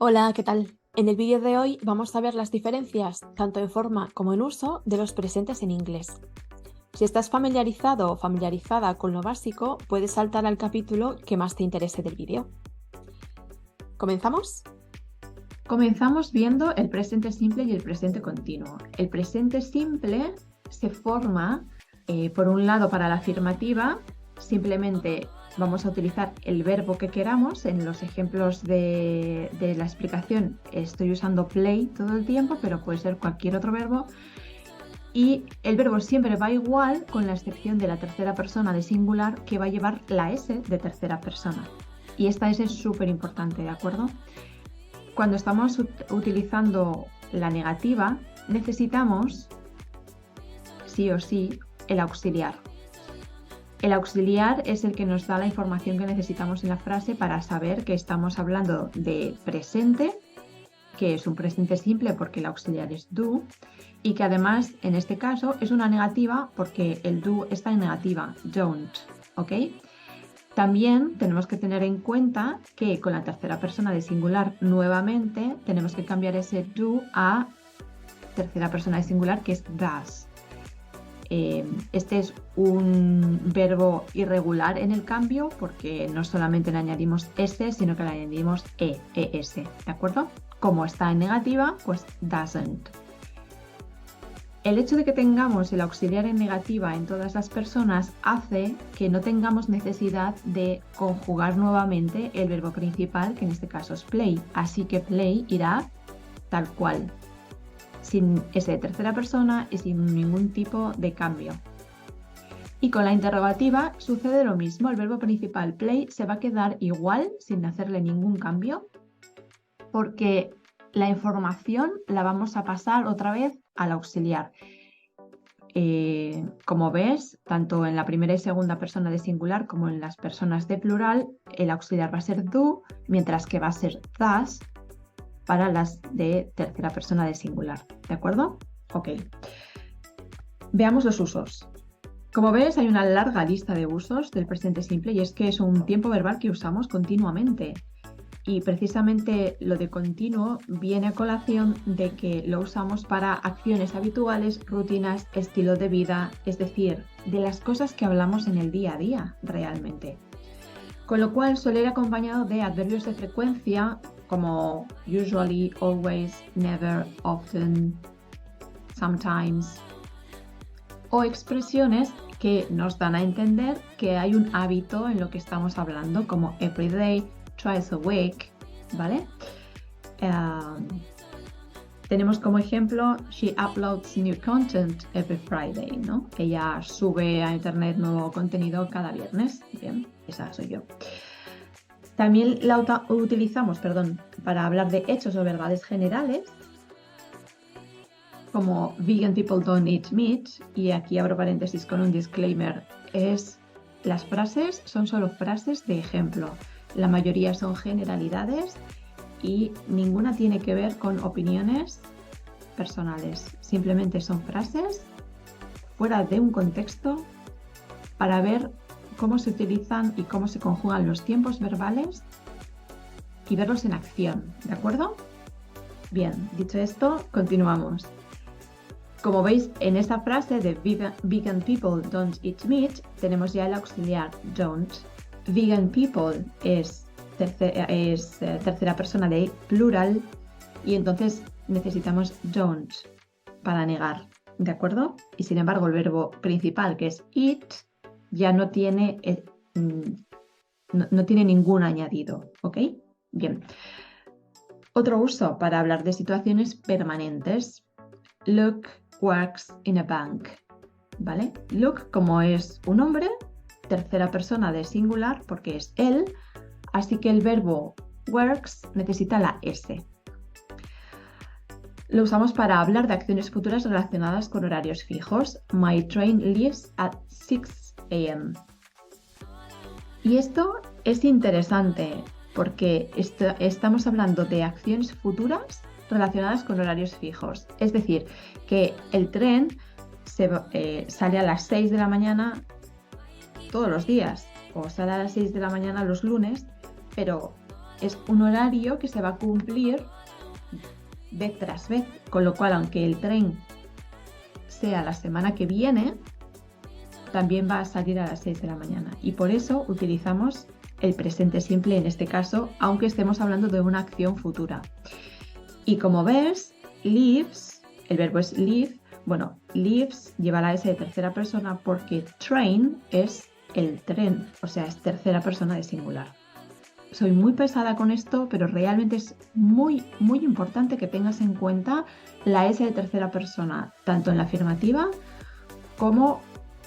Hola, ¿qué tal? En el vídeo de hoy vamos a ver las diferencias, tanto en forma como en uso, de los presentes en inglés. Si estás familiarizado o familiarizada con lo básico, puedes saltar al capítulo que más te interese del vídeo. ¿Comenzamos? Comenzamos viendo el presente simple y el presente continuo. El presente simple se forma, por un lado, para la afirmativa, simplemente vamos a utilizar el verbo que queramos. En los ejemplos de la explicación estoy usando play todo el tiempo, pero puede ser cualquier otro verbo. Y el verbo siempre va igual, con la excepción de la tercera persona de singular, que va a llevar la S de tercera persona. Y esta S es súper importante, ¿de acuerdo? Cuando estamos utilizando la negativa, necesitamos, sí o sí, el auxiliar. El auxiliar es el que nos da la información que necesitamos en la frase para saber que estamos hablando de presente, que es un presente simple porque el auxiliar es do, y que además, en este caso, es una negativa porque el do está en negativa, don't, ¿ok? También tenemos que tener en cuenta que con la tercera persona de singular nuevamente tenemos que cambiar ese do a tercera persona de singular, que es does. Este es un verbo irregular en el cambio porque no solamente le añadimos s, sino que le añadimos es, ¿de acuerdo? Como está en negativa, pues doesn't. El hecho de que tengamos el auxiliar en negativa en todas las personas hace que no tengamos necesidad de conjugar nuevamente el verbo principal, que en este caso es play. Así que play irá tal cual, sin ese de tercera persona y sin ningún tipo de cambio. Y con la interrogativa sucede lo mismo. El verbo principal play se va a quedar igual, sin hacerle ningún cambio, porque la información la vamos a pasar otra vez al auxiliar. Como ves, tanto en la primera y segunda persona de singular como en las personas de plural, el auxiliar va a ser do, mientras que va a ser does para las de tercera persona de singular. ¿De acuerdo? Ok. Veamos los usos. Como ves, hay una larga lista de usos del presente simple y es que es un tiempo verbal que usamos continuamente. Y precisamente lo de continuo viene a colación de que lo usamos para acciones habituales, rutinas, estilo de vida, es decir, de las cosas que hablamos en el día a día realmente. Con lo cual suele ir acompañado de adverbios de frecuencia como usually, always, never, often, sometimes, o expresiones que nos dan a entender que hay un hábito en lo que estamos hablando, como every day, twice a week, ¿vale? Tenemos como ejemplo, she uploads new content every Friday, ¿no? Ella sube a internet nuevo contenido cada viernes. Bien, esa soy yo. También la utilizamos, para hablar de hechos o verdades generales, como vegan people don't eat meat, y aquí abro paréntesis con un disclaimer, las frases son solo frases de ejemplo. La mayoría son generalidades y ninguna tiene que ver con opiniones personales. Simplemente son frases fuera de un contexto para ver cómo se utilizan y cómo se conjugan los tiempos verbales y verlos en acción, ¿de acuerdo? Bien, dicho esto, continuamos. Como veis, en esta frase de vegan people don't eat meat, tenemos ya el auxiliar don't. Vegan people es tercera persona de plural y entonces necesitamos don't para negar, ¿de acuerdo? Y sin embargo el verbo principal, que es eat, ya no tiene, no tiene ningún añadido, ¿ok? Bien. Otro uso para hablar de situaciones permanentes. Luke works in a bank, ¿vale? Luke, como es un hombre, tercera persona de singular porque es él, así que el verbo works necesita la S. Lo usamos para hablar de acciones futuras relacionadas con horarios fijos. My train leaves at 6 a.m. Y esto es interesante porque estamos hablando de acciones futuras relacionadas con horarios fijos. Es decir, que el tren sale a las 6 de la mañana todos los días o sale a las 6 de la mañana los lunes, pero es un horario que se va a cumplir vez tras vez, con lo cual aunque el tren sea la semana que viene, también va a salir a las 6 de la mañana. Y por eso utilizamos el presente simple en este caso, aunque estemos hablando de una acción futura. Y como ves, leaves, el verbo es leave, bueno, leaves lleva la S de tercera persona porque train es el tren, o sea, es tercera persona de singular. Soy muy pesada con esto, pero realmente es muy importante que tengas en cuenta la S de tercera persona, tanto en la afirmativa como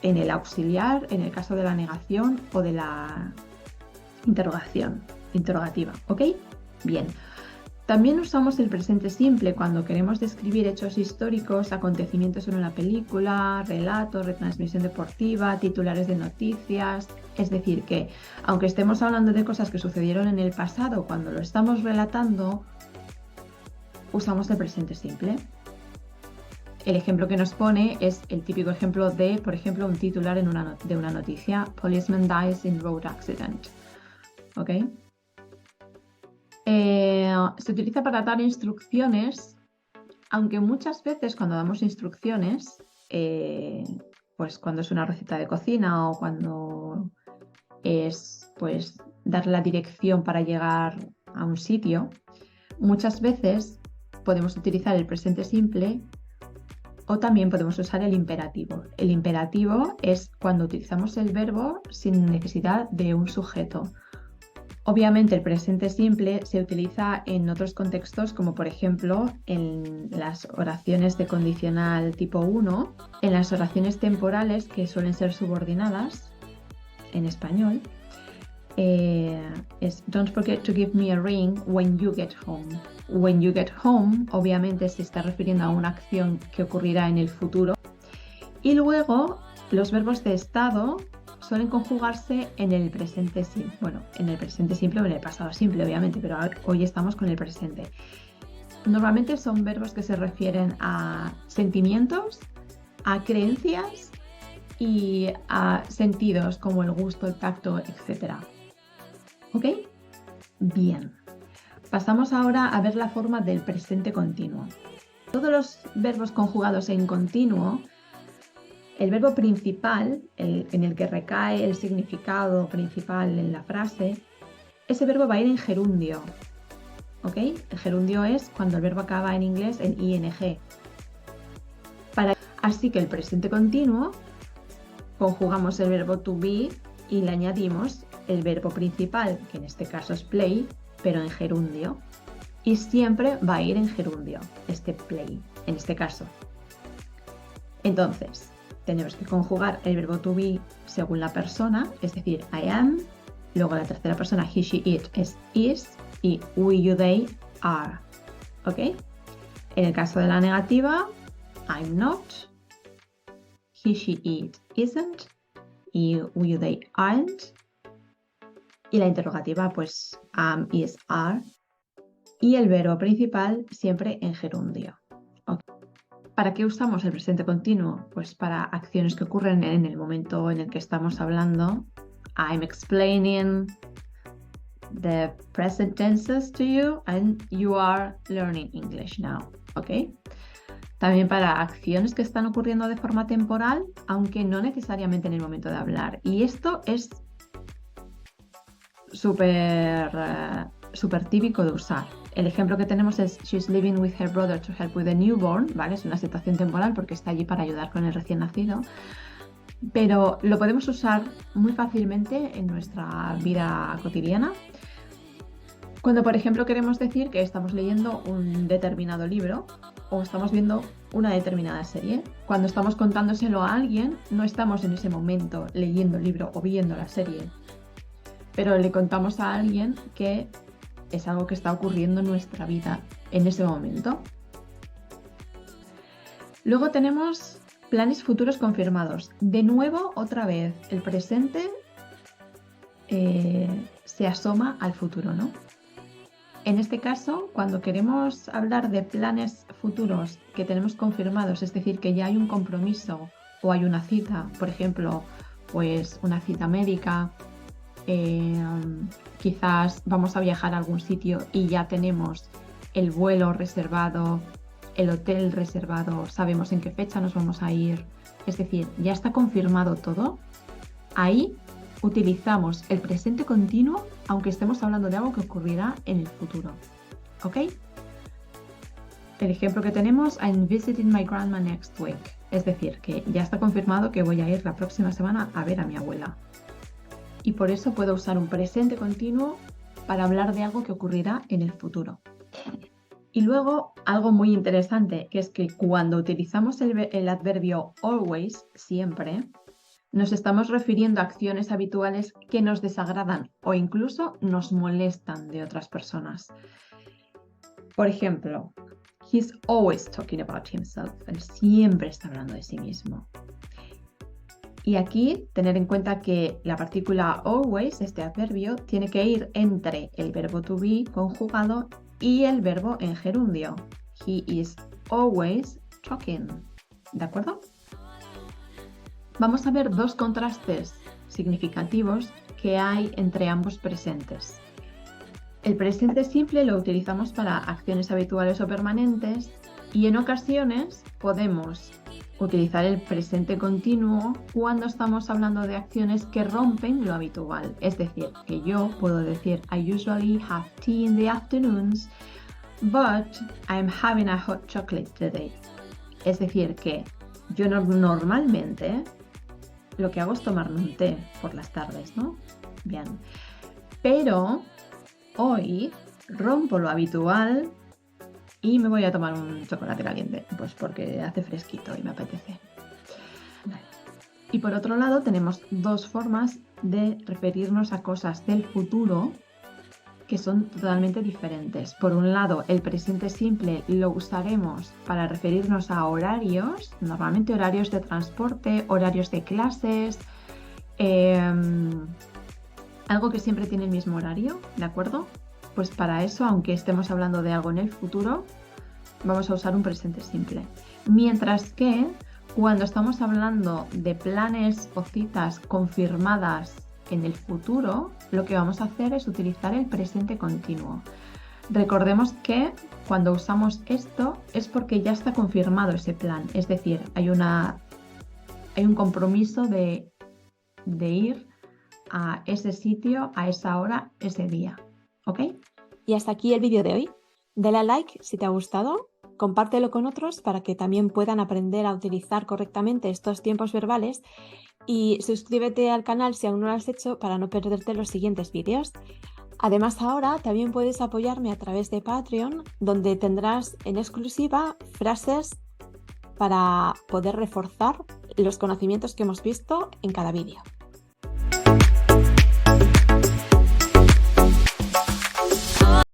en el auxiliar, en el caso de la negación o de la interrogativa, ¿ok? Bien. También usamos el presente simple cuando queremos describir hechos históricos, acontecimientos en una película, relatos, retransmisión deportiva, titulares de noticias. Es decir, que aunque estemos hablando de cosas que sucedieron en el pasado, cuando lo estamos relatando, usamos el presente simple. El ejemplo que nos pone es el típico ejemplo de, por ejemplo, un titular de una noticia: Policeman dies in road accident. ¿Ok? Se utiliza para dar instrucciones, aunque muchas veces cuando damos instrucciones, pues cuando es una receta de cocina o cuando es pues dar la dirección para llegar a un sitio, muchas veces podemos utilizar el presente simple o también podemos usar el imperativo. El imperativo es cuando utilizamos el verbo sin necesidad de un sujeto. Obviamente el presente simple se utiliza en otros contextos, como por ejemplo en las oraciones de condicional tipo 1, en las oraciones temporales que suelen ser subordinadas en español. Es don't forget to give me a ring when you get home. When you get home obviamente se está refiriendo a una acción que ocurrirá en el futuro. Y luego los verbos de estado suelen conjugarse en el presente simple. Bueno, en el presente simple o en el pasado simple, obviamente, pero hoy estamos con el presente. Normalmente son verbos que se refieren a sentimientos, a creencias y a sentidos como el gusto, el tacto, etc. ¿Ok? Bien. Pasamos ahora a ver la forma del presente continuo. Todos los verbos conjugados en continuo, el verbo principal, en el que recae el significado principal en la frase, ese verbo va a ir en gerundio. ¿Ok? El gerundio es cuando el verbo acaba en inglés en ing. Así que el presente continuo, conjugamos el verbo to be y le añadimos el verbo principal, que en este caso es play, pero en gerundio. Y siempre va a ir en gerundio, este play, en este caso. Entonces, tenemos que conjugar el verbo to be según la persona, es decir, I am, luego la tercera persona, he, she, it, es is, y we, you, they, are. ¿Ok? En el caso de la negativa, I'm not, he, she, it, isn't, y we, you, they, aren't. Y la interrogativa, pues, am, is, are. Y el verbo principal siempre en gerundio. ¿Okay? ¿Para qué usamos el presente continuo? Pues para acciones que ocurren en el momento en el que estamos hablando. I'm explaining the present tenses to you and you are learning English now. ¿Ok? También para acciones que están ocurriendo de forma temporal, aunque no necesariamente en el momento de hablar. Y esto es súper típico de usar. El ejemplo que tenemos es she's living with her brother to help with the newborn, ¿vale? Es una situación temporal porque está allí para ayudar con el recién nacido, pero lo podemos usar muy fácilmente en nuestra vida cotidiana. Cuando, por ejemplo, queremos decir que estamos leyendo un determinado libro o estamos viendo una determinada serie. Cuando estamos contándoselo a alguien, no estamos en ese momento leyendo el libro o viendo la serie, pero le contamos a alguien que es algo que está ocurriendo en nuestra vida en ese momento. Luego tenemos planes futuros confirmados. De nuevo, otra vez, el presente se asoma al futuro, ¿no? En este caso, cuando queremos hablar de planes futuros que tenemos confirmados, es decir, que ya hay un compromiso o hay una cita, por ejemplo, pues una cita médica, quizás vamos a viajar a algún sitio y ya tenemos el vuelo reservado, el hotel reservado, sabemos en qué fecha nos vamos a ir, es decir, ya está confirmado todo. Ahí utilizamos el presente continuo, aunque estemos hablando de algo que ocurrirá en el futuro. ¿Ok? El ejemplo que tenemos, I'm visiting my grandma next week. Es decir, que ya está confirmado que voy a ir la próxima semana a ver a mi abuela. Y por eso puedo usar un presente continuo para hablar de algo que ocurrirá en el futuro. Y luego, algo muy interesante, que es que cuando utilizamos el adverbio always, siempre, nos estamos refiriendo a acciones habituales que nos desagradan o incluso nos molestan de otras personas. Por ejemplo, he's always talking about himself. Él siempre está hablando de sí mismo. Y aquí tener en cuenta que la partícula always, este adverbio, tiene que ir entre el verbo to be conjugado y el verbo en gerundio. He is always talking. ¿De acuerdo? Vamos a ver dos contrastes significativos que hay entre ambos presentes. El presente simple lo utilizamos para acciones habituales o permanentes y en ocasiones podemos utilizar el presente continuo cuando estamos hablando de acciones que rompen lo habitual. Es decir, que yo puedo decir I usually have tea in the afternoons, but I'm having a hot chocolate today. Es decir, que yo normalmente lo que hago es tomarme un té por las tardes, ¿no? Bien. Pero hoy rompo lo habitual y me voy a tomar un chocolate caliente, pues porque hace fresquito y me apetece. Vale. Y por otro lado tenemos dos formas de referirnos a cosas del futuro que son totalmente diferentes. Por un lado, el presente simple lo usaremos para referirnos a horarios, normalmente horarios de transporte, horarios de clases, algo que siempre tiene el mismo horario, ¿de acuerdo? Pues para eso, aunque estemos hablando de algo en el futuro, vamos a usar un presente simple. Mientras que cuando estamos hablando de planes o citas confirmadas en el futuro, lo que vamos a hacer es utilizar el presente continuo. Recordemos que cuando usamos esto es porque ya está confirmado ese plan, es decir, hay un compromiso de ir a ese sitio, a esa hora, ese día. ¿Ok? Y hasta aquí el vídeo de hoy. Dale a like si te ha gustado, compártelo con otros para que también puedan aprender a utilizar correctamente estos tiempos verbales y suscríbete al canal si aún no lo has hecho para no perderte los siguientes vídeos. Además, ahora también puedes apoyarme a través de Patreon, donde tendrás en exclusiva frases para poder reforzar los conocimientos que hemos visto en cada vídeo.